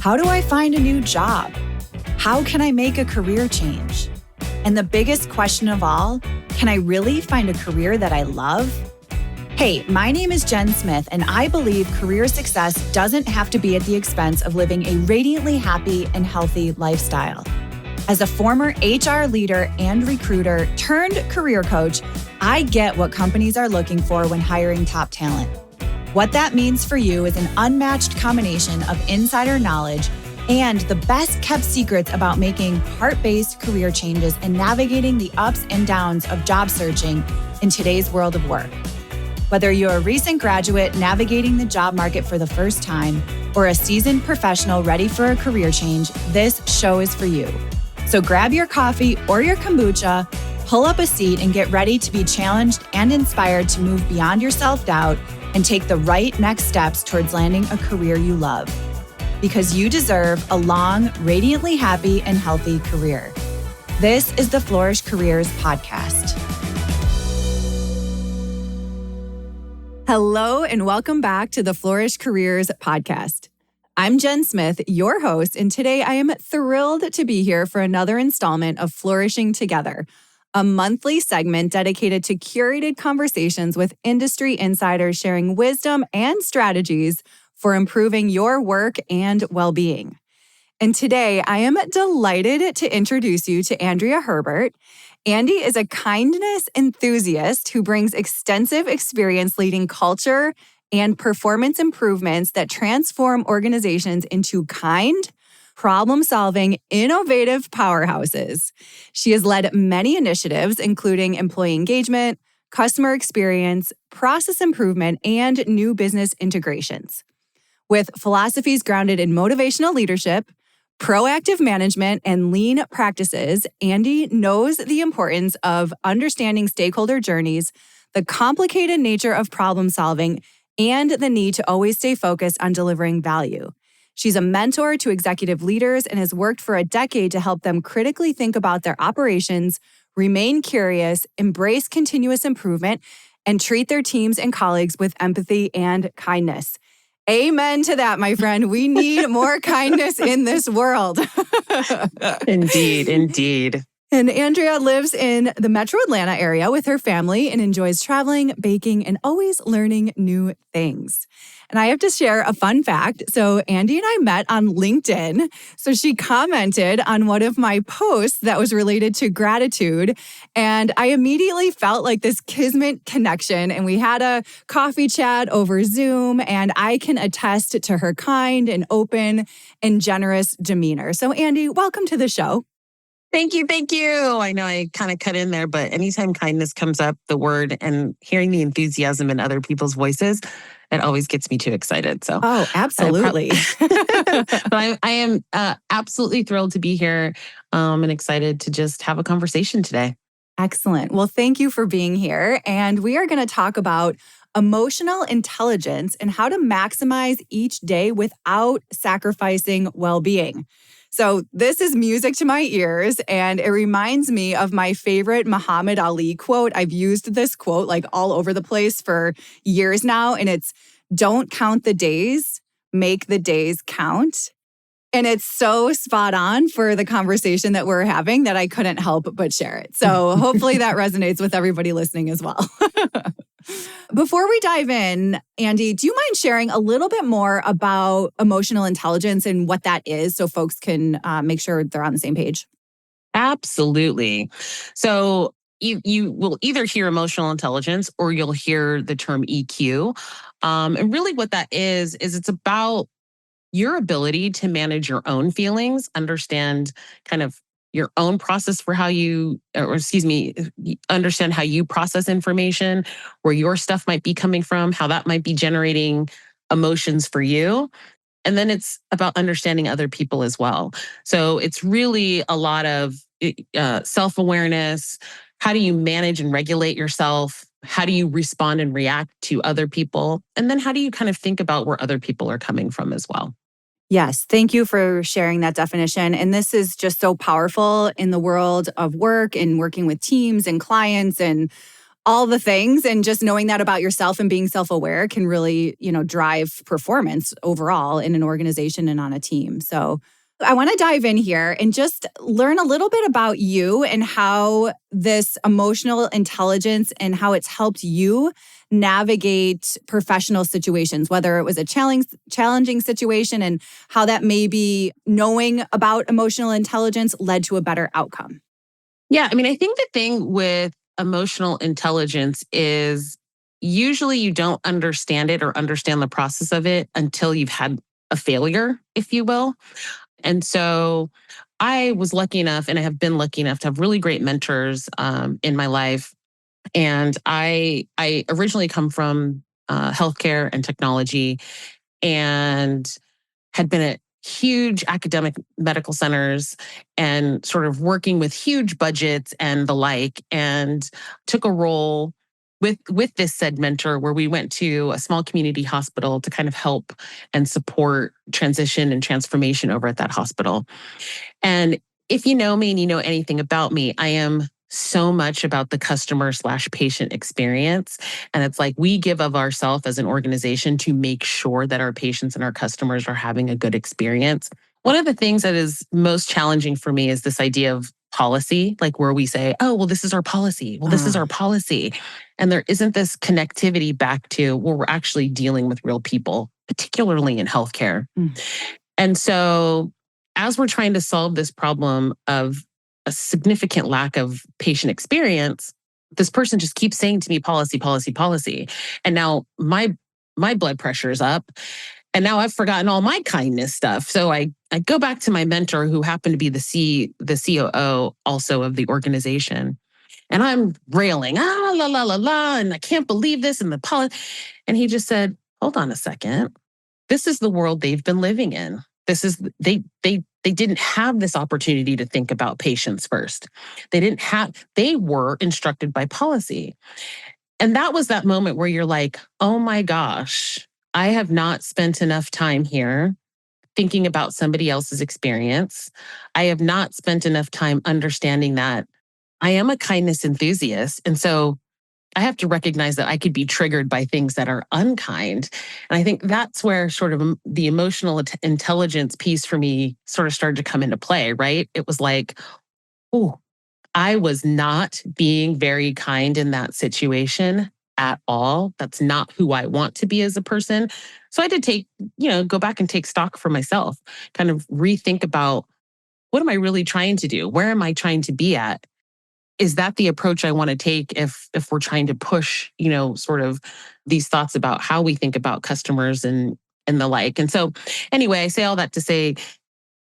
How do I find a new job? How can I make a career change? And the biggest question of all, can I really find a career that I love? Hey, my name is Jen Smith, and I believe career success doesn't have to be at the expense of living a radiantly happy and healthy lifestyle. As a former HR leader and recruiter turned career coach, I get what companies are looking for when hiring top talent. What that means for you is an unmatched combination of insider knowledge and the best kept secrets about making heart-based career changes and navigating the ups and downs of job searching in today's world of work. Whether you're a recent graduate navigating the job market for the first time or a seasoned professional ready for a career change, this show is for you. So grab your coffee or your kombucha, pull up a seat, and get ready to be challenged and inspired to move beyond your self-doubt and take the right next steps towards landing a career you love. Because you deserve a long, radiantly happy and healthy career. This is the Flourish Careers podcast. Hello, and welcome back to the Flourish Careers podcast. I'm Jen Smith, your host, and today I am thrilled to be here for another installment of Flourishing Together, a monthly segment dedicated to curated conversations with industry insiders sharing wisdom and strategies for improving your work and well-being. And today I am delighted to introduce you to Andie Herbert. Andie is a kindness enthusiast who brings extensive experience leading culture and performance improvements that transform organizations into kind, problem-solving, innovative powerhouses. She has led many initiatives, including employee engagement, customer experience, process improvement, and new business integrations. With philosophies grounded in motivational leadership, proactive management, and lean practices, Andie knows the importance of understanding stakeholder journeys, the complicated nature of problem solving, and the need to always stay focused on delivering value. She's a mentor to executive leaders and has worked for a decade to help them critically think about their operations, remain curious, embrace continuous improvement, and treat their teams and colleagues with empathy and kindness. Amen to that, my friend. We need more kindness in this world. Indeed, indeed. And Andrea lives in the Metro Atlanta area with her family and enjoys traveling, baking, and always learning new things. And I have to share a fun fact. So Andie and I met on LinkedIn. So she commented on one of my posts that was related to gratitude. And I immediately felt like this kismet connection. And we had a coffee chat over Zoom. And I can attest to her kind and open and generous demeanor. So Andie, welcome to the show. Thank you. Thank you. I know I kind of cut in there, but anytime kindness comes up, the word, and hearing the enthusiasm in other people's voices, it always gets me too excited. So, oh, absolutely. But I am absolutely thrilled to be here and excited to just have a conversation today. Excellent. Well, thank you for being here. And we are going to talk about emotional intelligence and how to maximize each day without sacrificing well-being. So this is music to my ears, and it reminds me of my favorite Muhammad Ali quote. I've used this quote like all over the place for years now, and it's, "Don't count the days, make the days count." And it's so spot on for the conversation that we're having that I couldn't help but share it. So hopefully that resonates with everybody listening as well. Before we dive in, Andie, do you mind sharing a little bit more about emotional intelligence and what that is so folks can make sure they're on the same page? Absolutely. So you will either hear emotional intelligence or you'll hear the term EQ. And really what that is it's about your ability to manage your own feelings, understand kind of your own process for how understand how you process information, where your stuff might be coming from, how that might be generating emotions for you. And then it's about understanding other people as well. So it's really a lot of self-awareness. How do you manage and regulate yourself? How do you respond and react to other people? And then how do you kind of think about where other people are coming from as well? Yes, thank you for sharing that definition. And this is just so powerful in the world of work and working with teams and clients and all the things, and just knowing that about yourself and being self-aware can really, drive performance overall in an organization and on a team. So I want to dive in here and just learn a little bit about you and how this emotional intelligence and how it's helped you navigate professional situations, whether it was a challenging situation, and how that maybe knowing about emotional intelligence led to a better outcome. Yeah, I mean, I think the thing with emotional intelligence is usually you don't understand it or understand the process of it until you've had a failure, if you will. And so I was lucky enough, and I have been lucky enough to have really great mentors in my life. And I originally come from healthcare and technology, and had been at huge academic medical centers and sort of working with huge budgets and the like, and took a role with this said mentor where we went to a small community hospital to kind of help and support transition and transformation over at that hospital. And if you know me and you know anything about me, I am so much about the customer/patient experience. And it's like we give of ourselves as an organization to make sure that our patients and our customers are having a good experience. One of the things that is most challenging for me is this idea of policy, like where we say, oh, well, this is our policy. Well, this is our policy. And there isn't this connectivity back to where we're actually dealing with real people, particularly in healthcare. And so as we're trying to solve this problem of a significant lack of patient experience, this person just keeps saying to me, policy, policy, policy. And now my blood pressure is up. And now I've forgotten all my kindness stuff. So I go back to my mentor, who happened to be the COO also of the organization. And I'm railing, la, la, la, la, and I can't believe this. And and he just said, hold on a second. This is the world they've been living in. This is, they didn't have this opportunity to think about patients first. They were instructed by policy. And that was that moment where you're like, oh my gosh, I have not spent enough time here thinking about somebody else's experience. I have not spent enough time understanding that I am a kindness enthusiast. And so I have to recognize that I could be triggered by things that are unkind. And I think that's where sort of the emotional intelligence piece for me sort of started to come into play, right? It was like, oh, I was not being very kind in that situation at all. That's not who I want to be as a person. So I had to go back and take stock for myself, kind of rethink about what am I really trying to do? Where am I trying to be at? Is that the approach I want to take if we're trying to push, sort of these thoughts about how we think about customers and the like? And so anyway, I say all that to say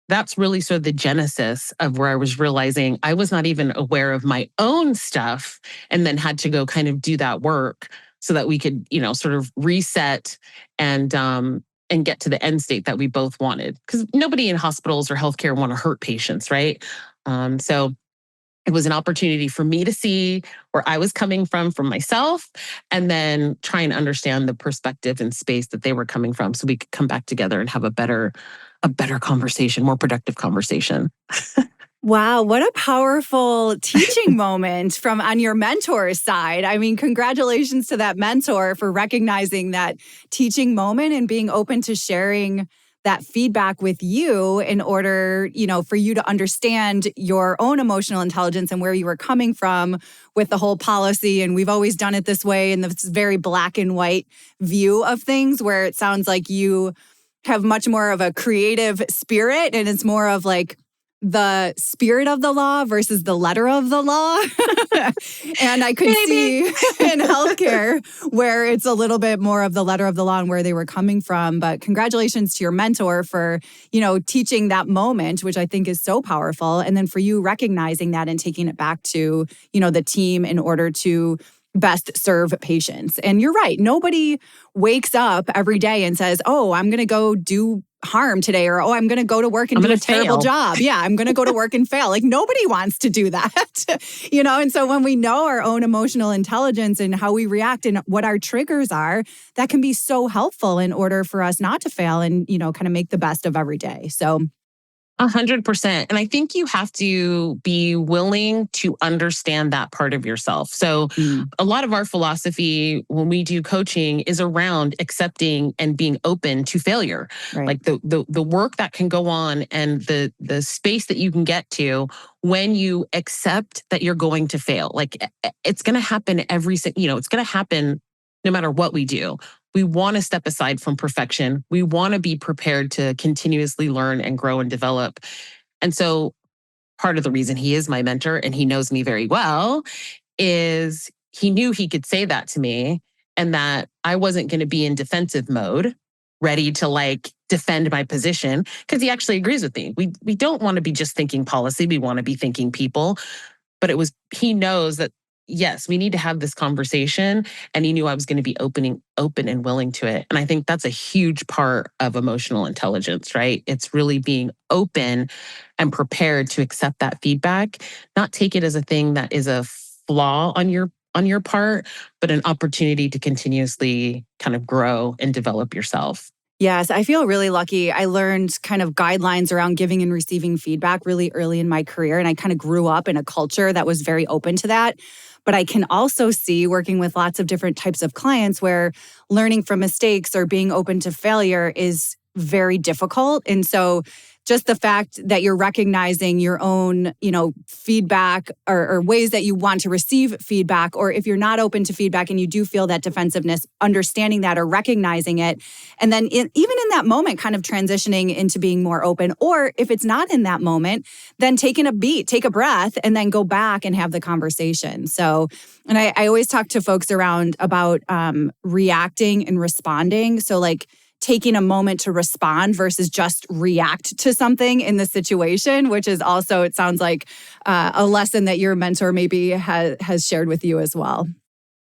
that's really sort of the genesis of where I was realizing I was not even aware of my own stuff, and then had to go kind of do that work so that we could, sort of reset and get to the end state that we both wanted. Because nobody in hospitals or healthcare want to hurt patients, right? So it was an opportunity for me to see where I was coming from myself, and then try and understand the perspective and space that they were coming from so we could come back together and have a better conversation, more productive conversation. Wow, what a powerful teaching moment from on your mentor's side. I mean, congratulations to that mentor for recognizing that teaching moment and being open to sharing that feedback with you in order, for you to understand your own emotional intelligence and where you were coming from with the whole policy. And we've always done it this way, and this very black and white view of things, where it sounds like you have much more of a creative spirit, and it's more of like the spirit of the law versus the letter of the law. And I could see in healthcare where it's a little bit more of the letter of the law and where they were coming from. But congratulations to your mentor for, teaching that moment, which I think is so powerful. And then for you recognizing that and taking it back to, the team in order to best serve patients. And you're right. Nobody wakes up every day and says, oh, I'm going to go do harm today, or, oh, I'm going to go to work and do a terrible job. Yeah, I'm going to go to work and fail. Like, nobody wants to do that, And so when we know our own emotional intelligence and how we react and what our triggers are, that can be so helpful in order for us not to fail and, kind of make the best of every day. So 100%. And I think you have to be willing to understand that part of yourself. So Mm, a lot of our philosophy when we do coaching is around accepting and being open to failure. right. Like the work that can go on and the space that you can get to when you accept that you're going to fail. Like it's going to happen it's going to happen no matter what we do. We want to step aside from perfection. We want to be prepared to continuously learn and grow and develop. And so part of the reason he is my mentor and he knows me very well is he knew he could say that to me and that I wasn't going to be in defensive mode, ready to like defend my position because he actually agrees with me. We don't want to be just thinking policy, we want to be thinking people, but he knows that yes, we need to have this conversation and he knew I was going to be open and willing to it. And I think that's a huge part of emotional intelligence, right? It's really being open and prepared to accept that feedback, not take it as a thing that is a flaw on your part, but an opportunity to continuously kind of grow and develop yourself. Yes, I feel really lucky. I learned kind of guidelines around giving and receiving feedback really early in my career. And I kind of grew up in a culture that was very open to that. But I can also see working with lots of different types of clients where learning from mistakes or being open to failure is very difficult. And so just the fact that you're recognizing your own, feedback or ways that you want to receive feedback, or if you're not open to feedback and you do feel that defensiveness, understanding that or recognizing it, and then even in that moment, kind of transitioning into being more open. Or if it's not in that moment, then taking a beat, take a breath, and then go back and have the conversation. So, and I always talk to folks about reacting and responding. So like, taking a moment to respond versus just react to something in the situation, which is also, it sounds like a lesson that your mentor maybe has shared with you as well.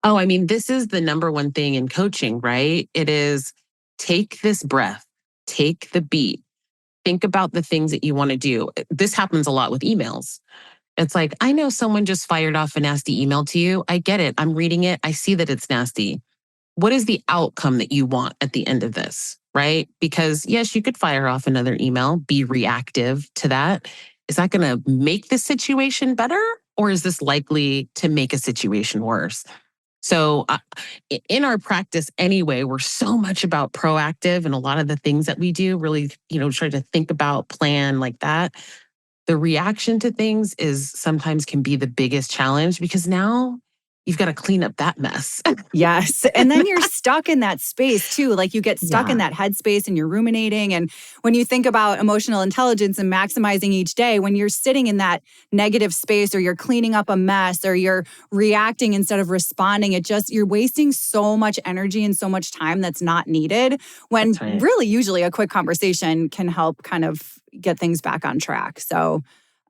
Oh, I mean, this is the number one thing in coaching, right? It is take this breath, take the beat, think about the things that you want to do. This happens a lot with emails. It's like, I know someone just fired off a nasty email to you. I get it. I'm reading it. I see that it's nasty. What is the outcome that you want at the end of this, right? Because yes, you could fire off another email, be reactive to that. Is that going to make the situation better? Or is this likely to make a situation worse? So in our practice anyway, we're so much about proactive and a lot of the things that we do really, try to think about, plan like that. The reaction to things is sometimes can be the biggest challenge because now you've got to clean up that mess. Yes. And then you're stuck in that space too. Like you get stuck in Yeah. that headspace and you're ruminating. And when you think about emotional intelligence and maximizing each day, when you're sitting in that negative space or you're cleaning up a mess or you're reacting instead of responding, you're wasting so much energy and so much time that's not needed when That's right. really usually a quick conversation can help kind of get things back on track. So,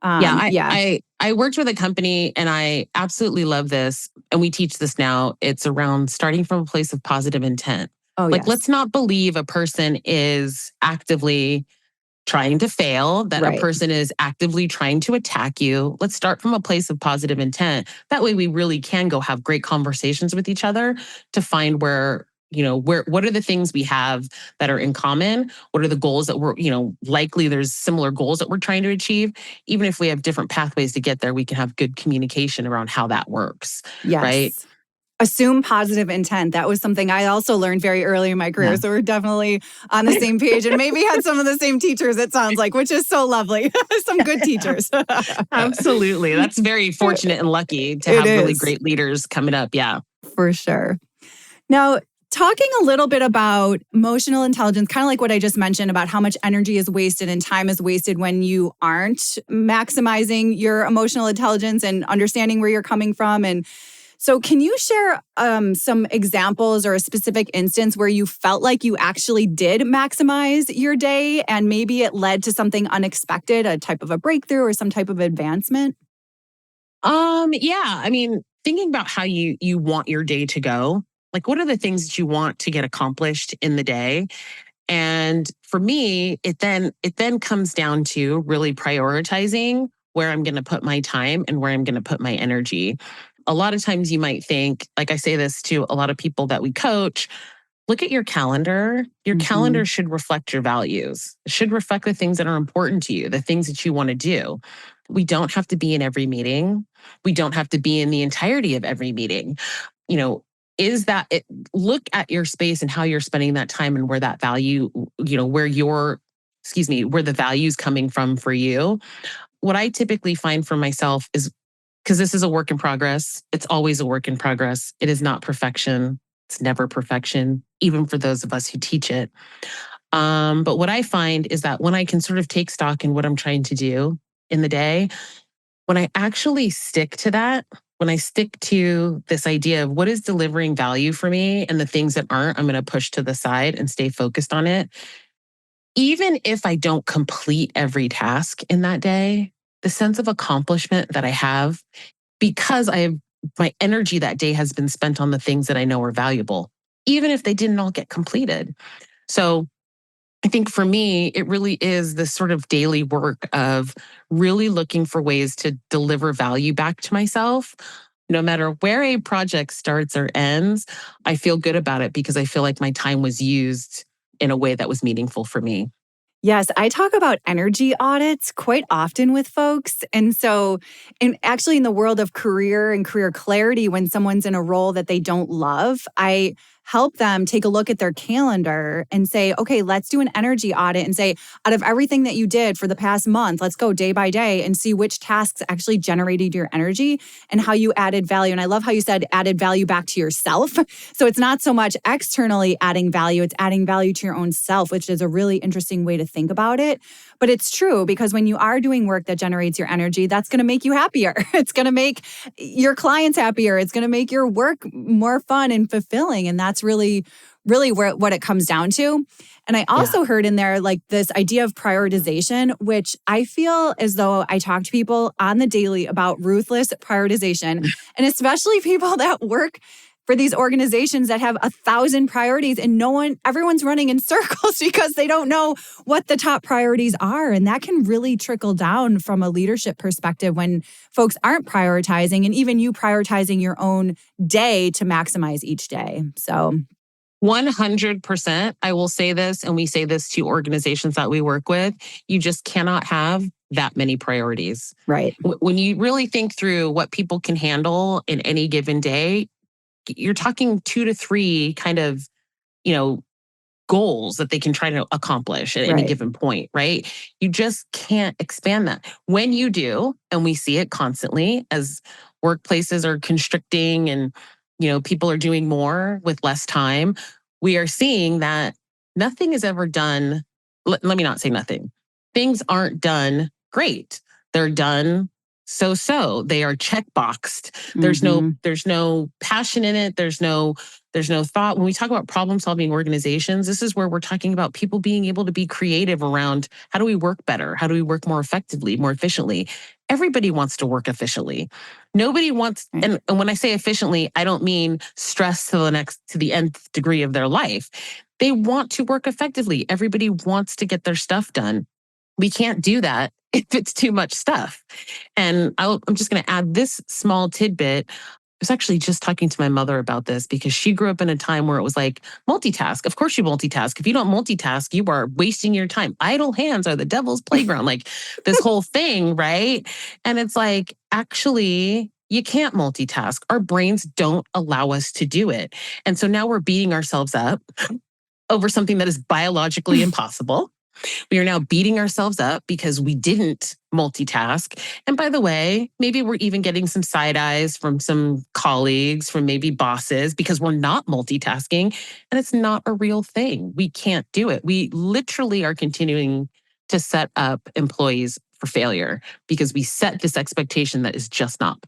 Yeah, yeah. I worked with a company and I absolutely love this. And we teach this now. It's around starting from a place of positive intent. Oh, Like, yes. let's not believe a person is actively trying to fail, that a Right. person is actively trying to attack you. Let's start from a place of positive intent. That way we really can go have great conversations with each other to find what are the things we have that are in common? What are the goals that likely there's similar goals that we're trying to achieve. Even if we have different pathways to get there, we can have good communication around how that works, right? Yes. Assume positive intent. That was something I also learned very early in my career. Yeah. So we're definitely on the same page and maybe had some of the same teachers, it sounds like, which is so lovely. Some good teachers. Absolutely. That's very fortunate and lucky to It have really is, great leaders coming up. Yeah. for sure. Now, talking a little bit about emotional intelligence, kind of like what I just mentioned about how much energy is wasted and time is wasted when you aren't maximizing your emotional intelligence and understanding where you're coming from. And so can you share some examples or a specific instance where you felt like you actually did maximize your day and maybe it led to something unexpected, a type of a breakthrough or some type of advancement? Yeah. I mean, thinking about how you want your day to go, like what are the things that you want to get accomplished in the day? And for me, it then comes down to really prioritizing where I'm going to put my time and where I'm going to put my energy. A lot of times you might think, like I say this to a lot of people that we coach, look at your calendar. Your Mhm. calendar should reflect your values. It should reflect the things that are important to you, the things that you want to do. We don't have to be in every meeting. We don't have to be in the entirety of every meeting. You know, is that it? Look at your space and how you're spending that time and where that value, where where the value is coming from for you. What I typically find for myself is, because this is a work in progress. It's always a work in progress. It is not perfection. It's never perfection, even for those of us who teach it. But what I find is that when I can sort of take stock in what I'm trying to do in the day, when I actually stick to that, when I stick to this idea of what is delivering value for me and the things that aren't, I'm going to push to the side and stay focused on it. Even if I don't complete every task in that day, the sense of accomplishment that I have, because my energy that day has been spent on the things that I know are valuable, even if they didn't all get completed. So I think for me, it really is this sort of daily work of really looking for ways to deliver value back to myself. No matter where a project starts or ends, I feel good about it because I feel like my time was used in a way that was meaningful for me. Yes, I talk about energy audits quite often with folks. And so, actually, in the world of career and career clarity, when someone's in a role that they don't love, I help them take a look at their calendar and say, okay, let's do an energy audit and say, out of everything that you did for the past month, let's go day by day and see which tasks actually generated your energy and how you added value. And I love how you said added value back to yourself. So it's not so much externally adding value, it's adding value to your own self, which is a really interesting way to think about it. But it's true, because when you are doing work that generates your energy, that's going to make you happier. It's going to make your clients happier. It's going to make your work more fun and fulfilling. And that's really, really what it comes down to. And I also heard in there like this idea of prioritization, which I feel as though I talk to people on the daily about ruthless prioritization, and especially people that work for these organizations that have 1,000 priorities and everyone's running in circles because they don't know what the top priorities are. And that can really trickle down from a leadership perspective when folks aren't prioritizing, and even you prioritizing your own day to maximize each day. So 100%. I will say this, and we say this to organizations that we work with. You just cannot have that many priorities. Right. When you really think through what people can handle in any given day, you're talking 2 to 3 kind of, goals that they can try to accomplish at any given point, right? You just can't expand that. When you do, and we see it constantly as workplaces are constricting and, people are doing more with less time, we are seeing that nothing is ever done. Let me not say nothing. Things aren't done great. They're done so. They are checkboxed. There's no passion in it. There's no thought. When we talk about problem solving organizations, this is where we're talking about people being able to be creative around how do we work better? How do we work more effectively, more efficiently? Everybody wants to work efficiently. Nobody wants, and when I say efficiently, I don't mean stress to the nth degree of their life. They want to work effectively. Everybody wants to get their stuff done. We can't do that if it's too much stuff. And I'm just going to add this small tidbit. I was actually just talking to my mother about this because she grew up in a time where it was like, multitask. Of course you multitask. If you don't multitask, you are wasting your time. Idle hands are the devil's playground. Like this whole thing, right? And it's like, actually, you can't multitask. Our brains don't allow us to do it. And so now we're beating ourselves up over something that is biologically impossible. We are now beating ourselves up because we didn't multitask. And by the way, maybe we're even getting some side eyes from some colleagues, from maybe bosses, because we're not multitasking. And it's not a real thing. We can't do it. We literally are continuing to set up employees for failure because we set this expectation that it's just not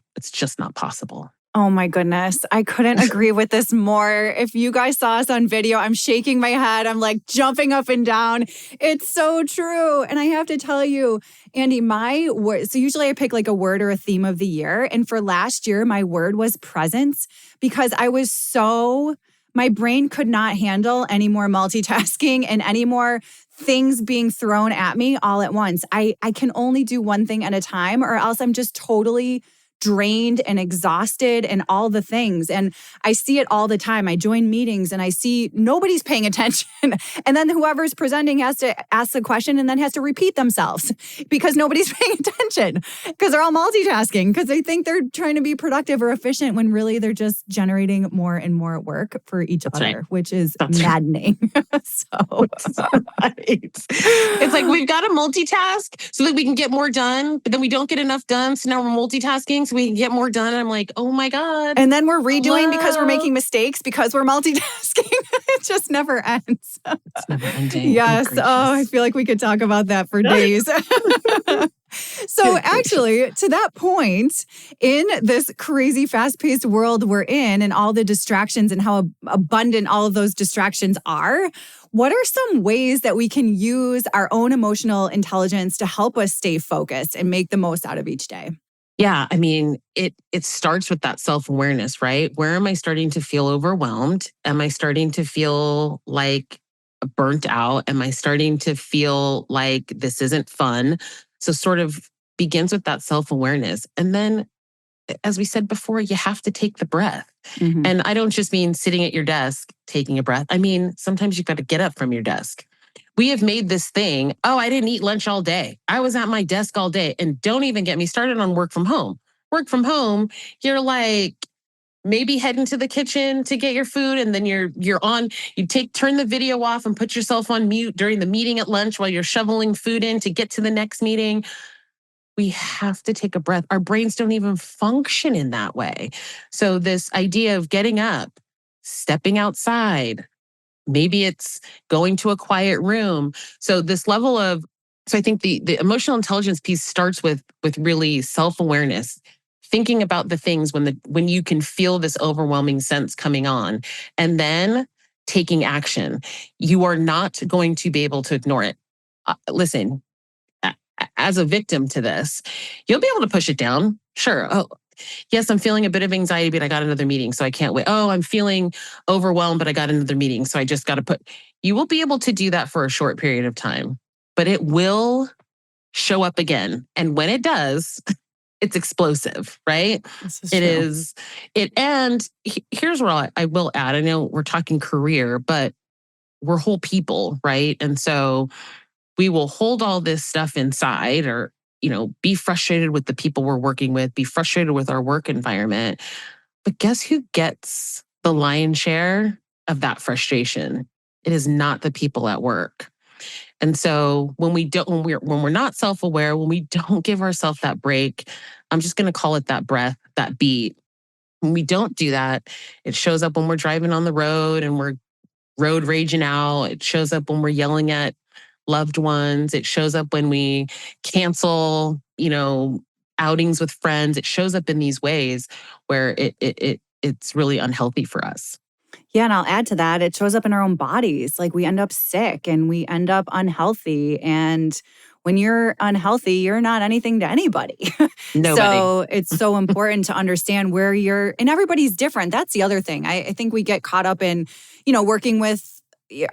possible. Oh my goodness. I couldn't agree with this more. If you guys saw us on video, I'm shaking my head. I'm like jumping up and down. It's so true. And I have to tell you, Andie, my word, so usually I pick like a word or a theme of the year. And for last year, my word was presence, because my brain could not handle any more multitasking and any more things being thrown at me all at once. I can only do one thing at a time, or else I'm just totally drained and exhausted and all the things. And I see it all the time. I join meetings and I see nobody's paying attention. And then whoever's presenting has to ask the question and then has to repeat themselves because nobody's paying attention because they're all multitasking because they think they're trying to be productive or efficient when really they're just generating more and more work for each other, which is maddening. It's like we've got to multitask so that we can get more done, but then we don't get enough done. So now we're multitasking so we can get more done. And I'm like, oh my God. And then we're redoing because we're making mistakes because we're multitasking. It just never ends. It's never ending. Yes. Oh, I feel like we could talk about that for days. So actually, to that point, in this crazy fast-paced world we're in and all the distractions and how abundant all of those distractions are, what are some ways that we can use our own emotional intelligence to help us stay focused and make the most out of each day? Yeah, I mean, it starts with that self-awareness, right? Where am I starting to feel overwhelmed? Am I starting to feel like burnt out? Am I starting to feel like this isn't fun? So sort of begins with that self-awareness. And then, as we said before, you have to take the breath. Mm-hmm. And I don't just mean sitting at your desk, taking a breath. I mean, sometimes you've got to get up from your desk. We have made this thing, oh, I didn't eat lunch all day. I was at my desk all day. And don't even get me started on work from home. Work from home, you're like, maybe head into the kitchen to get your food, and then you're on, turn the video off and put yourself on mute during the meeting at lunch while you're shoveling food in to get to the next meeting. We have to take a breath. Our brains don't even function in that way. So this idea of getting up, stepping outside, maybe it's going to a quiet room. So this level of, so I think the emotional intelligence piece starts with really self-awareness. Thinking about the things when you can feel this overwhelming sense coming on, and then taking action. You are not going to be able to ignore it. Listen, as a victim to this, you'll be able to push it down. Sure. Oh, yes, I'm feeling a bit of anxiety, but I got another meeting, so I can't wait. Oh, I'm feeling overwhelmed, but I got another meeting, so I just got to you will be able to do that for a short period of time, but it will show up again. And when it does, it's explosive, right? And here's where I will add, I know we're talking career, but we're whole people, right? And so we will hold all this stuff inside, or, be frustrated with the people we're working with, be frustrated with our work environment. But guess who gets the lion's share of that frustration? It is not the people at work. And so when we're not self-aware, when we don't give ourselves that break, I'm just going to call it that breath, that beat. When we don't do that, it shows up when we're driving on the road and we're road raging out. It shows up when we're yelling at loved ones. It shows up when we cancel, outings with friends. It shows up in these ways where it's really unhealthy for us. Yeah, and I'll add to that, it shows up in our own bodies. Like we end up sick and we end up unhealthy. And when you're unhealthy, you're not anything to anybody. Nobody. So it's so important to understand where and everybody's different. That's the other thing. I think we get caught up in, working with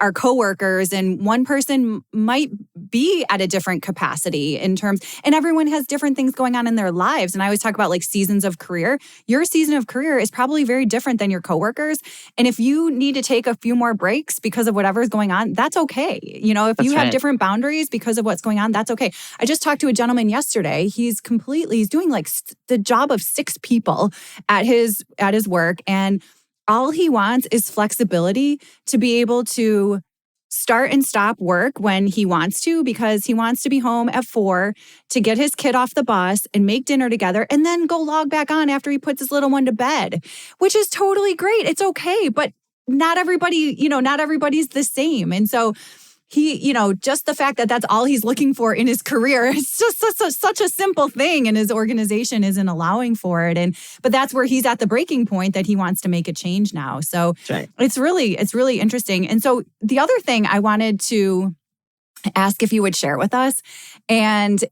our coworkers, and one person might be at a different capacity in terms, and everyone has different things going on in their lives. And I always talk about like seasons of career. Your season of career is probably very different than your coworkers. And if you need to take a few more breaks because of whatever's going on, that's okay. If you have different boundaries because of what's going on, that's okay. I just talked to a gentleman yesterday. He's doing like the job of 6 people at his work, and all he wants is flexibility to be able to start and stop work when he wants to, because he wants to be home at 4 to get his kid off the bus and make dinner together and then go log back on after he puts his little one to bed, which is totally great. It's okay. But not everybody, not everybody's the same. And so he, just the fact that that's all he's looking for in his career is just such a simple thing, and his organization isn't allowing for it. But that's where he's at the breaking point that he wants to make a change now. So it's really interesting. And so the other thing I wanted to ask if you would share with us. And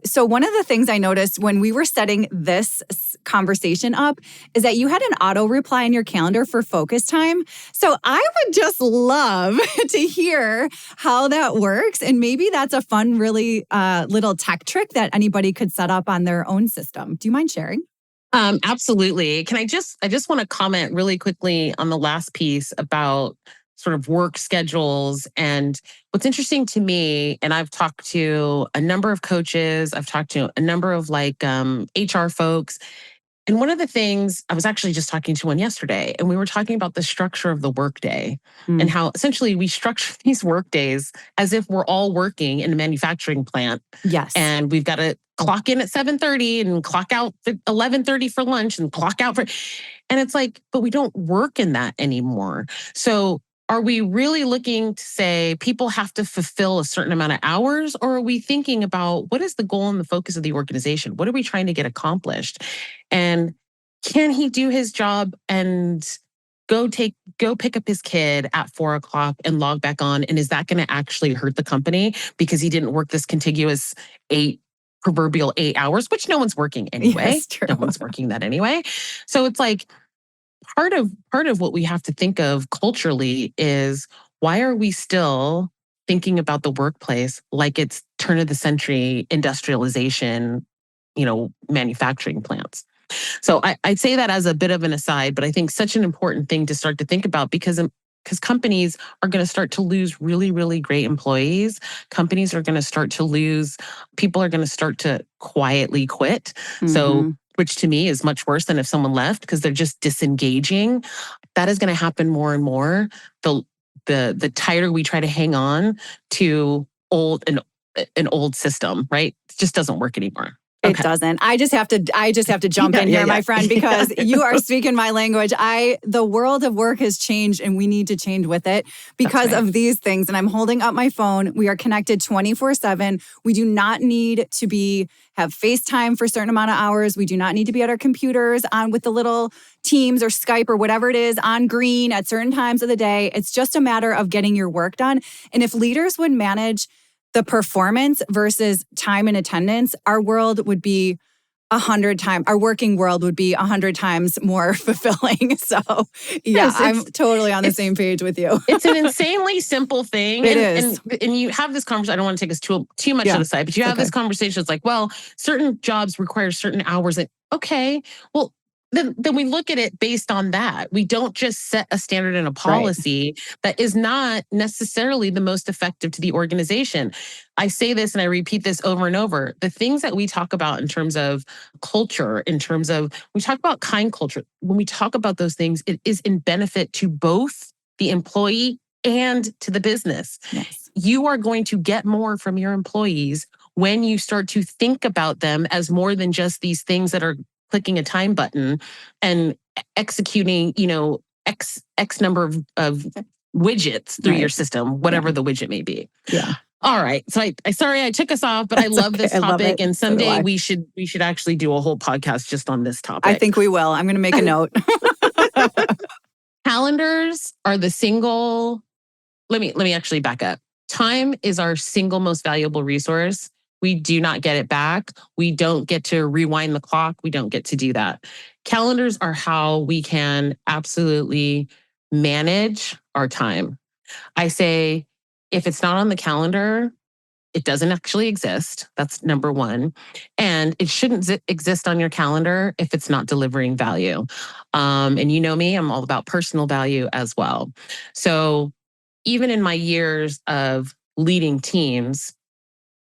so one of the things I noticed when we were setting this conversation up is that you had an auto reply in your calendar for focus time. So I would just love to hear how that works. And maybe that's a fun, really little tech trick that anybody could set up on their own system. Do you mind sharing? Absolutely. I just want to comment really quickly on the last piece about sort of work schedules. And what's interesting to me, and I've talked to a number of coaches, I've talked to a number of HR folks. And one of the things, I was actually just talking to one yesterday, and we were talking about the structure of the workday and how essentially we structure these workdays as if we're all working in a manufacturing plant. Yes. And we've got to clock in at 7:30 and clock out at 11:30 for lunch and clock out for, and it's like, but we don't work in that anymore. So are we really looking to say people have to fulfill a certain amount of hours, or are we thinking about what is the goal and the focus of the organization? What are we trying to get accomplished? And can he do his job and go pick up his kid at 4 o'clock and log back on? And is that going to actually hurt the company because he didn't work this contiguous proverbial 8 hours, which no one's working anyway. Yes, true. No one's working that anyway. So it's like, part of what we have to think of culturally is, why are we still thinking about the workplace like it's turn of the century industrialization, manufacturing plants? So I'd say that as a bit of an aside, but I think such an important thing to start to think about, because companies are going to start to lose really, really great employees. Companies are going to start to lose, people are going to start to quietly quit. So, which to me is much worse than if someone left because they're just disengaging. That is going to happen more and more. The tighter we try to hang on to an old system, right? It just doesn't work anymore. It doesn't. I just have to jump in here, my friend, because you are speaking my language. The world of work has changed and we need to change with it because of these things. And I'm holding up my phone. We are connected 24/7. We do not need to have FaceTime for a certain amount of hours. We do not need to be at our computers on with the little Teams or Skype or whatever it is on green at certain times of the day. It's just a matter of getting your work done. And if leaders would manage the performance versus time and attendance, our world would be 100 times, our working world would be 100 times more fulfilling. So yeah, I'm totally on the same page with you. It's an insanely simple thing. It is. And you have this conversation, I don't want to take us too much to the side, but you have this conversation. It's like, well, certain jobs require certain hours. And okay, well, then we look at it based on that. We don't just set a standard and a policy that is not necessarily the most effective to the organization. I say this and I repeat this over and over. The things that we talk about in terms of culture, in terms of, we talk about kind culture. When we talk about those things, it is in benefit to both the employee and to the business. Yes. You are going to get more from your employees when you start to think about them as more than just these things that are clicking a time button and executing, X number of widgets through your system, whatever the widget may be. Yeah. All right. So sorry I took us off, but I love this topic. And someday we should actually do a whole podcast just on this topic. I think we will. I'm going to make a note. Calendars are the single, let me actually back up. Time is our single most valuable resource. We do not get it back. We don't get to rewind the clock. We don't get to do that. Calendars are how we can absolutely manage our time. I say, if it's not on the calendar, it doesn't actually exist. That's number one. And it shouldn't exist on your calendar if it's not delivering value. And you know me, I'm all about personal value as well. So even in my years of leading teams,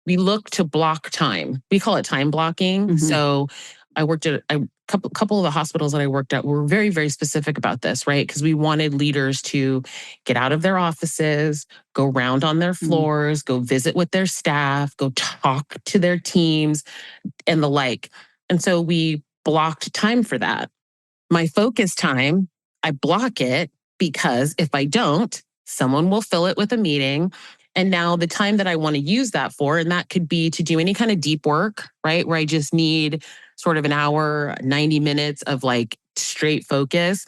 we look to block time. We call it time blocking. So I worked at a couple of the hospitals that I worked at were very, very specific about this, right? Because we wanted leaders to get out of their offices, go round on their floors, go visit with their staff, go talk to their teams and the like. And so we blocked time for that. My focus time, I block it because if I don't, someone will fill it with a meeting. And now the time that I want to use that for, and that could be to do any kind of deep work, right? Where I just need sort of an hour, 90 minutes of like straight focus.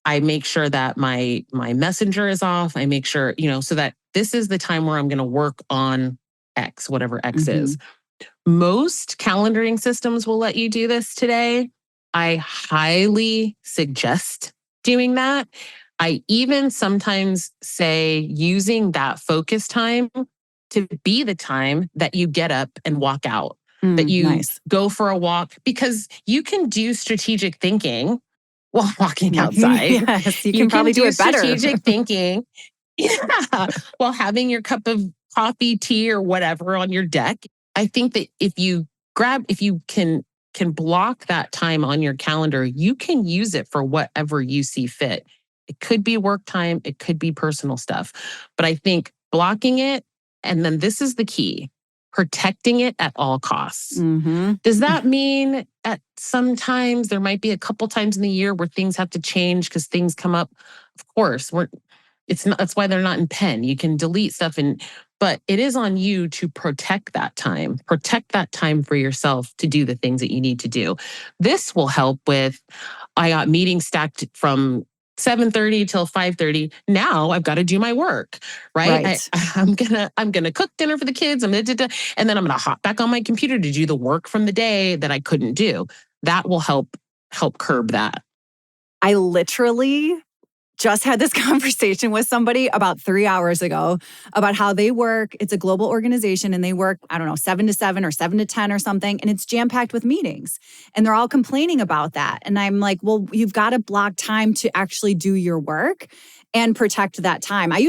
I make sure that my messenger is off. I make sure, so that this is the time where I'm going to work on X, whatever X is. Most calendaring systems will let you do this today. I highly suggest doing that. I even sometimes say using that focus time to be the time that you get up and walk out. that you Nice. go for a walk, because you can do strategic thinking while walking outside. Yes, you can probably do it better. Strategic thinking, while having your cup of coffee, tea, or whatever on your deck. I think that if you can block that time on your calendar, you can use it for whatever you see fit. It could be work time, it could be personal stuff. But I think blocking it, and then this is the key, protecting it at all costs. Does that mean at sometimes there might be a couple times in the year where things have to change because things come up? Of course, it's not, that's why they're not in pen. You can delete stuff, but it is on you to protect that time. Protect that time for yourself to do the things that you need to do. This will help with, I got meetings stacked from 7:30 till 5:30. Now I've got to do my work, right? I'm gonna cook dinner for the kids. And then I'm gonna hop back on my computer to do the work from the day that I couldn't do. That will help curb that. I literally just had this conversation with somebody about 3 hours ago about how they work. It's a global organization and they work, 7 to 7 or 7 to 10 or something. And it's jam-packed with meetings. And they're all complaining about that. And I'm like, well, you've got to block time to actually do your work and protect that time. I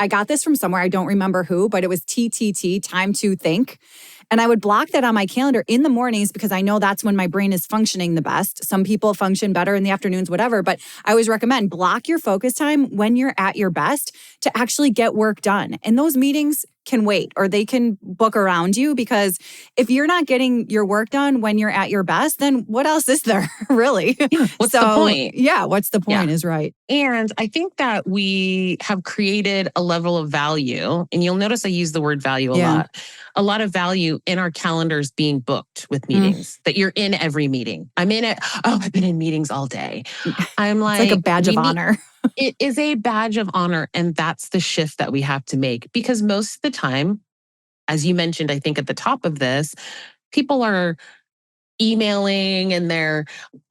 got this from somewhere, I don't remember who, but it was TTT, time to think. And I would block that on my calendar in the mornings because I know that's when my brain is functioning the best. Some people function better in the afternoons, whatever. But I always recommend block your focus time when you're at your best to actually get work done. And those meetings can wait, or they can book around you, because if you're not getting your work done when you're at your best, then what else is there really? Yeah, what's the point? Yeah, what's the point is right. And I think that we have created a level of value, and you'll notice I use the word value a lot of value in our calendars being booked with meetings, that you're in every meeting. I'm in it. Oh, I've been in meetings all day. I'm like, it's like a badge of honor. It is a badge of honor. And that's the shift that we have to make, because most of the time, as you mentioned, I think at the top of this, people are emailing and they're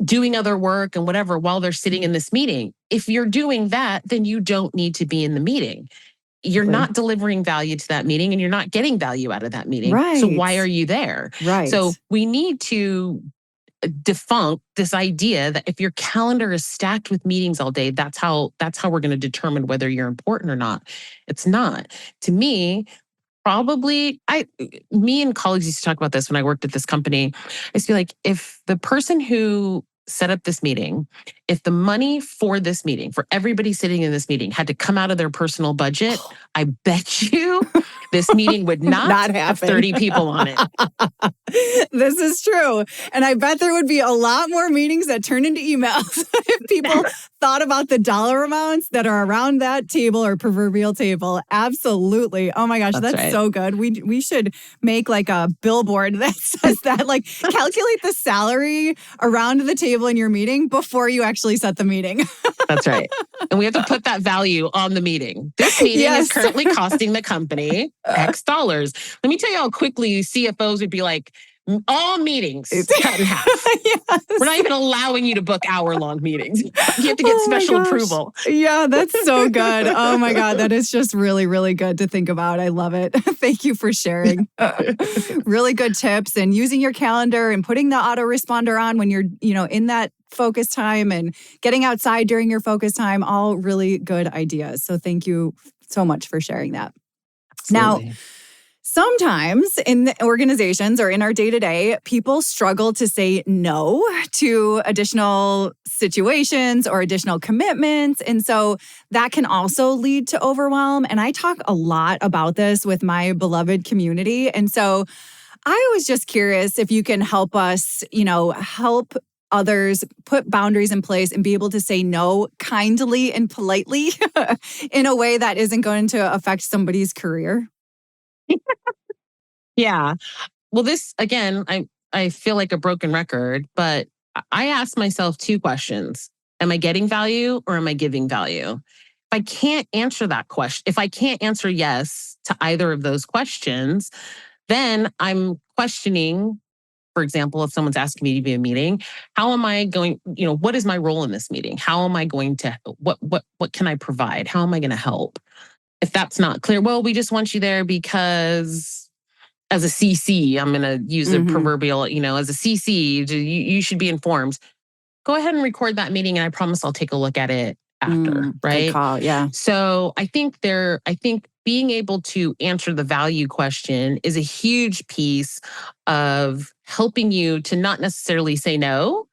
doing other work and whatever while they're sitting in this meeting. If you're doing that, then you don't need to be in the meeting. You're not delivering value to that meeting and you're not getting value out of that meeting. Right. So why are you there? Right. So we need to defunk this idea that if your calendar is stacked with meetings all day, that's how we're going to determine whether you're important or not. It's not. To me, probably, me and colleagues used to talk about this when I worked at this company. I used to be like, if the person who set up this meeting, if the money for this meeting, for everybody sitting in this meeting, had to come out of their personal budget, I bet you this meeting would not have 30 people on it. This is true. And I bet there would be a lot more meetings that turn into emails if people thought about the dollar amounts that are around that table or proverbial table. Absolutely. Oh my gosh, that's right. So good. We should make like a billboard that says that, like, calculate the salary around the table in your meeting before you actually set the meeting. That's right. And we have to put that value on the meeting. This meeting is currently costing the company X dollars. Let me tell you how quickly CFOs would be like, all meetings cut in half. Yes. We're not even allowing you to book hour-long meetings. You have to get special approval. Yeah, that's so good. Oh my God, that is just really, really good to think about. I love it. Thank you for sharing. Really good tips, and using your calendar and putting the autoresponder on when you're, in that focus time, and getting outside during your focus time. All really good ideas. So thank you so much for sharing that. Absolutely. Now, sometimes in organizations or in our day-to-day, people struggle to say no to additional situations or additional commitments. And so that can also lead to overwhelm. And I talk a lot about this with my beloved community. And so I was just curious if you can help us, help others put boundaries in place and be able to say no kindly and politely in a way that isn't going to affect somebody's career. Yeah. Well, this, again, I feel like a broken record, but I ask myself two questions. Am I getting value or am I giving value? If I can't answer that question, if I can't answer yes to either of those questions, then I'm questioning, for example, if someone's asking me to be in a meeting, how am I going, what is my role in this meeting? How am I going to, what can I provide? How am I going to help? If that's not clear, well, we just want you there because as a CC, I'm going to use a proverbial, as a CC, you should be informed. Go ahead and record that meeting, and I promise I'll take a look at it after, right? Good call, yeah. So I think being able to answer the value question is a huge piece of helping you to not necessarily say no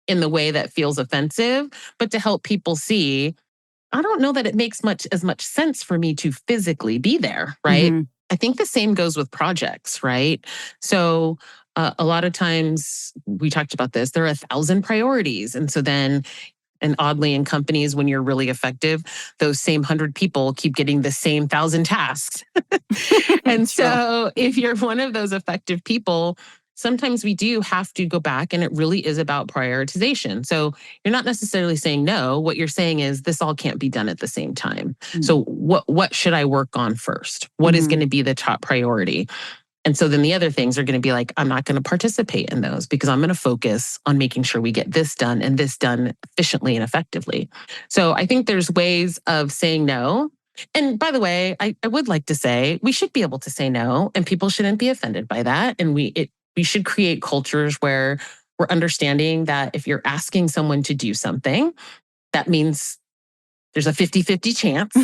in the way that feels offensive, but to help people see, I don't know that it makes as much sense for me to physically be there, right? I think the same goes with projects, right? So a lot of times we talked about this, there are 1,000 priorities. And so then, and oddly in companies, when you're really effective, those same 100 people keep getting the same 1,000 tasks. And so if you're one of those effective people, sometimes we do have to go back, and it really is about prioritization. So you're not necessarily saying no. What you're saying is this all can't be done at the same time. So what should I work on first? What is going to be the top priority? And so then the other things are going to be like, I'm not going to participate in those because I'm going to focus on making sure we get this done and this done efficiently and effectively. So I think there's ways of saying no. And by the way, I would like to say we should be able to say no, and people shouldn't be offended by that. And we should create cultures where we're understanding that if you're asking someone to do something, that means there's a 50-50 chance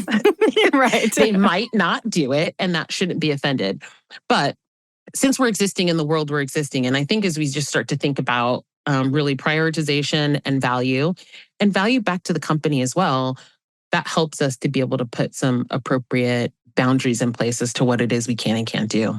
right. they might not do it, and that shouldn't be offended. But since we're existing in the world we're existing in, I think as we just start to think about really prioritization and value back to the company as well, that helps us to be able to put some appropriate boundaries in place as to what it is we can and can't do.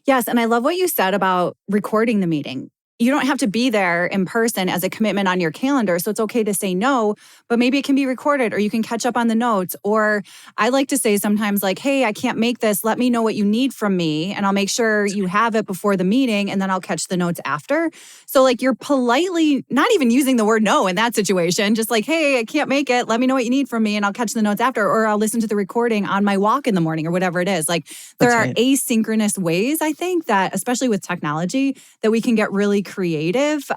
Yes. And I love what you said about recording the meeting. You don't have to be there in person as a commitment on your calendar. So it's okay to say no, but maybe it can be recorded, or you can catch up on the notes. Or I like to say sometimes like, hey, I can't make this. Let me know what you need from me, and I'll make sure you have it before the meeting, and then I'll catch the notes after. So like you're politely not even using the word no in that situation. Just like, hey, I can't make it. Let me know what you need from me, and I'll catch the notes after, or I'll listen to the recording on my walk in the morning, or whatever it is. Like there are asynchronous ways, I think, that especially with technology, that we can get really creative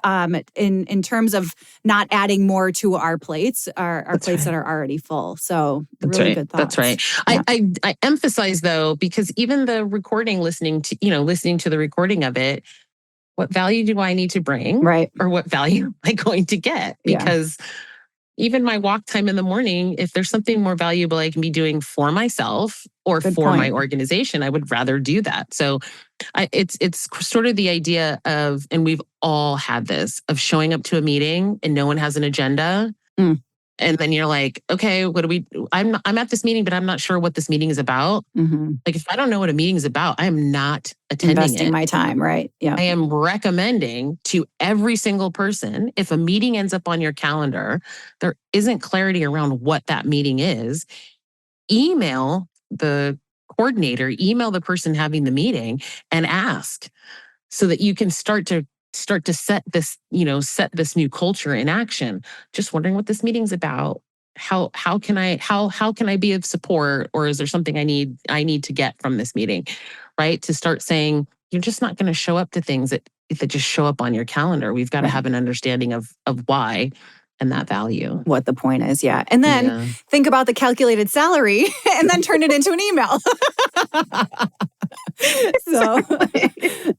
in terms of not adding more to our plates, our plates that are already full. So really good thoughts. That's right. Yeah. I emphasize though, because even the recording, listening to the recording of it, what value do I need to bring? Right. Or what value am I going to get? Because even my walk time in the morning, if there's something more valuable I can be doing for myself or my organization, I would rather do that. So it's sort of the idea of, and we've all had this, of showing up to a meeting and no one has an agenda. And then you're like, okay, what do we, I'm at this meeting, but I'm not sure what this meeting is about. Like if I don't know what a meeting is about, I am not attending investing my time, right? Yeah. I am recommending to every single person, if a meeting ends up on your calendar, there isn't clarity around what that meeting is, email the coordinator, email the person having the meeting and ask, so that you can start to set this new culture in action. Just wondering what this meeting's about. How can I be of support, or is there something I need to get from this meeting? Right? To start saying, you're just not going to show up to things that just show up on your calendar. We've got to have an understanding of why and that value. What the point is, yeah. And then think about the calculated salary and then turn it into an email. So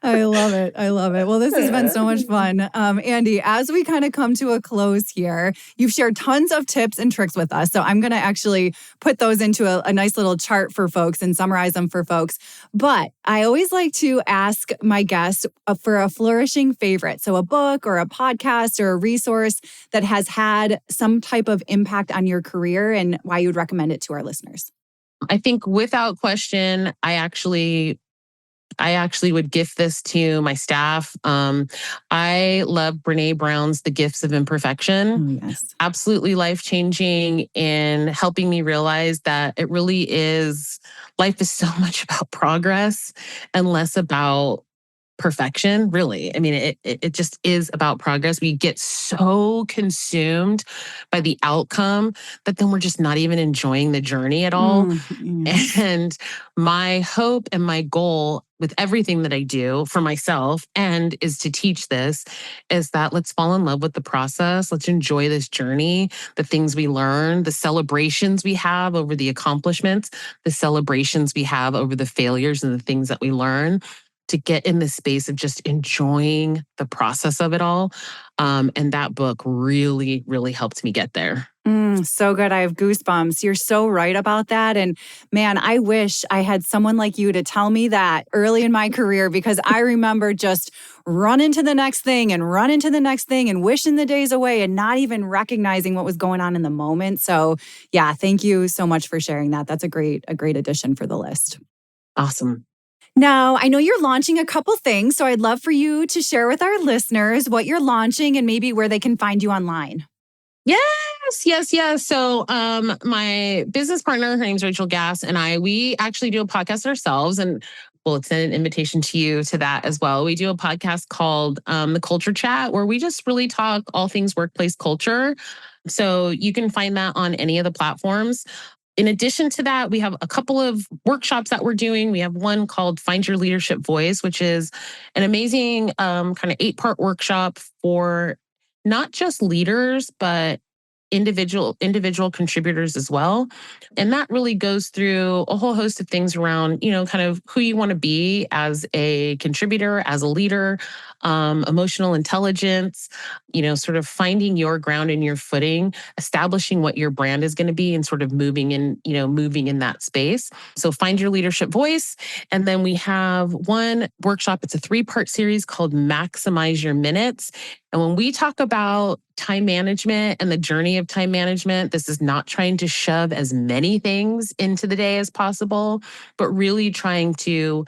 I love it. I love it. Well, this has been so much fun. Andie, as we kind of come to a close here, you've shared tons of tips and tricks with us. So I'm going to actually put those into a nice little chart for folks and summarize them for folks. But I always like to ask my guests for a flourishing favorite. So a book or a podcast or a resource that has had some type of impact on your career and why you would recommend it to our listeners. I think without question, I actually would gift this to my staff. I love Brené Brown's The Gifts of Imperfection. Oh, yes. Absolutely life-changing in helping me realize that it really is, life is so much about progress and less about perfection, really. I mean, it just is about progress. We get so consumed by the outcome that then we're just not even enjoying the journey at all. And my hope and my goal with everything that I do for myself and is to teach this is that let's fall in love with the process. Let's enjoy this journey, the things we learn, the celebrations we have over the accomplishments, the celebrations we have over the failures and the things that we learn. to get in this space of just enjoying the process of it all. And that book really, really helped me get there. So good. I have goosebumps. You're so right about that. And man, I wish I had someone like you to tell me that early in my career, because I remember just running to the next thing and running to the next thing and wishing the days away and not even recognizing what was going on in the moment. So yeah, thank you so much for sharing that. That's a great addition for the list. Awesome. Now, I know you're launching a couple things, so I'd love for you to share with our listeners what you're launching and maybe where they can find you online. Yes. So my business partner, her name's Rachel Gass, and we actually do a podcast ourselves, and we'll extend an invitation to you to that as well. We do a podcast called The Culture Chat, where we just really talk all things workplace culture. So you can find that on any of the platforms. In addition to that, we have a couple of workshops that we're doing. We have one called Find Your Leadership Voice, which is an amazing kind of 8-part workshop for not just leaders, but individual contributors as well. And that really goes through a whole host of things around, kind of who you want to be as a contributor, as a leader, emotional intelligence, sort of finding your ground and your footing, establishing what your brand is going to be and sort of moving in that space. So find your leadership voice. And then we have one workshop. It's a 3-part series called Maximize Your Minutes. And when we talk about time management and the journey of time management, this is not trying to shove as many things into the day as possible, but really trying to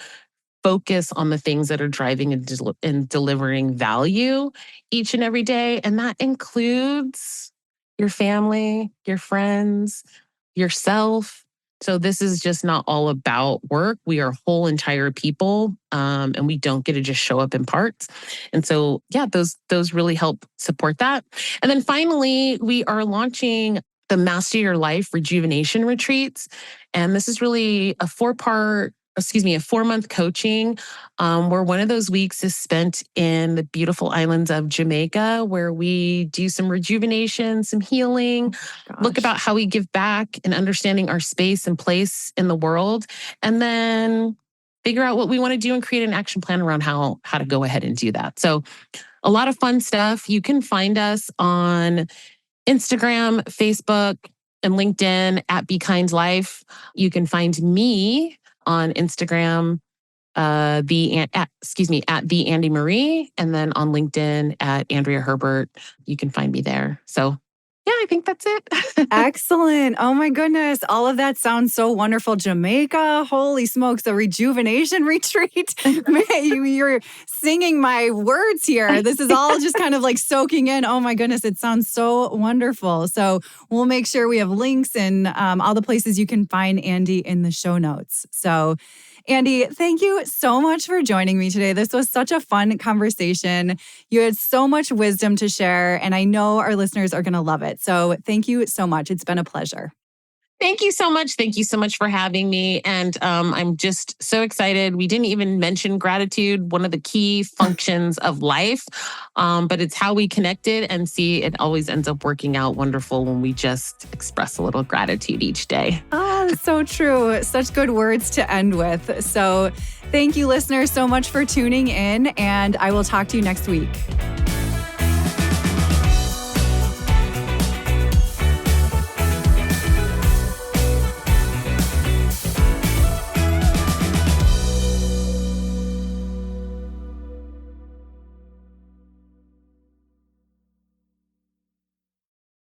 focus on the things that are driving and delivering value each and every day. And that includes your family, your friends, yourself. So this is just not all about work. We are whole entire people, and we don't get to just show up in parts. And so, yeah, those really help support that. And then finally, we are launching the Master Your Life Rejuvenation Retreats. And this is really a 4-month coaching, where one of those weeks is spent in the beautiful islands of Jamaica, where we do some rejuvenation, some healing, look about how we give back and understanding our space and place in the world, and then figure out what we want to do and create an action plan around how to go ahead and do that. So a lot of fun stuff. You can find us on Instagram, Facebook, and LinkedIn at Be Kind Life. You can find me on Instagram, at the Andie Marie, and then on LinkedIn at Andrea Herbert. You can find me there. So yeah, I think that's it. Excellent. Oh my goodness. All of that sounds so wonderful. Jamaica, holy smokes, a rejuvenation retreat. Man, you're singing my words here. This is all just kind of like soaking in. Oh my goodness, it sounds so wonderful. So we'll make sure we have links and all the places you can find Andie in the show notes. So Andie, thank you so much for joining me today. This was such a fun conversation. You had so much wisdom to share, and I know our listeners are going to love it. So thank you so much. It's been a pleasure. Thank you so much. Thank you so much for having me. And I'm just so excited. We didn't even mention gratitude, one of the key functions of life, but it's how we connected, and see, it always ends up working out wonderful when we just express a little gratitude each day. Oh, so true. Such good words to end with. So thank you, listeners, so much for tuning in, and I will talk to you next week.